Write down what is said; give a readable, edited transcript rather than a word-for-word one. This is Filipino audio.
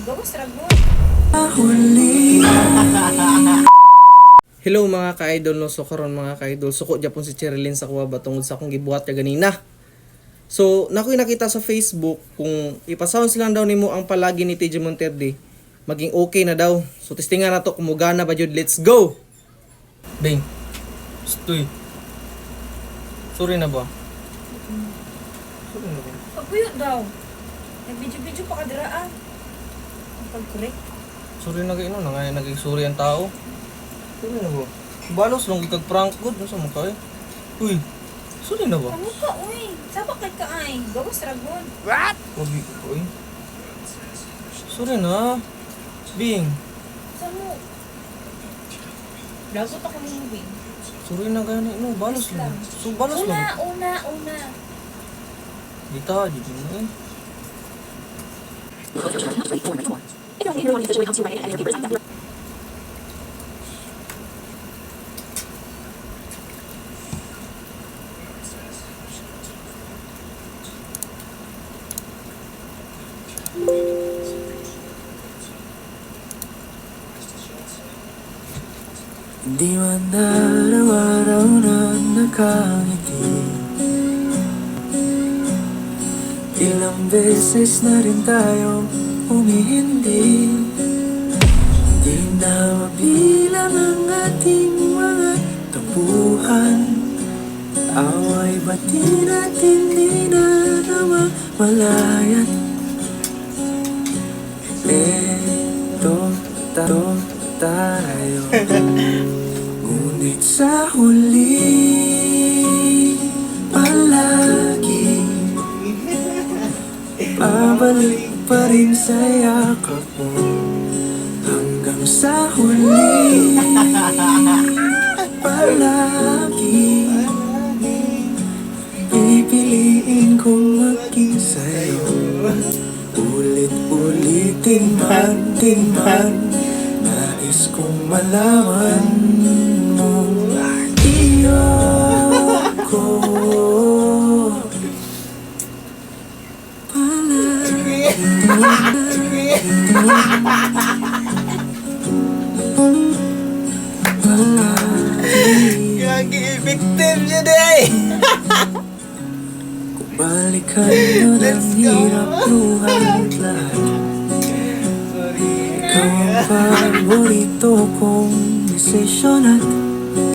gawas ragon. Hello mga ka-idol no, so karon mga ka-idol suko Japon si Cherilyn sa kuha ba tungod sa akong gibuhat ka ganina. So nakoy nakita sa Facebook kung ipasounds lang daw nimo ang palagi ni TJ Monterde, maging okay na daw. So testingan na to kung mugana ba jud. Let's go. Bing. Stoy. Sorry na ba? Sorry na ba? Pagpuyo daw. Nag-video-video pa kadiraan. Ang pag-correct. Sorry na kayo no, naging-sorry ang tao. Sorry na ba? Balos lang ikag prank good no sa mukha eh. Uy. Sorry na ba? Kamu ka, uy. Saba kay ka ay. Gawas ragon. Wagi ko ko eh. Sorry na. Bing. Sa mo. Lagot ako ng movie. Sorry na gani no, balos lang. So balos lang. Una. Dita, di mo eh. Di man araw-araw na nakangiti. Ilang beses na rin tayong humihindi. Di na mabilang ang ating mga tampuhan. Away bati natin di na naman malayat. Tayo ngunit sa huli palagi babalik pa rin sa yakap mo. Hanggang sa huli palagi pipiliin kong maging sa'yo. Ulit-ulitin man din man, nais kong malaman mo. Iyoko Gagi victim niya day. kung balikan mo ng hirap luhat lahat. Ikaw ang paborito kong desisyon at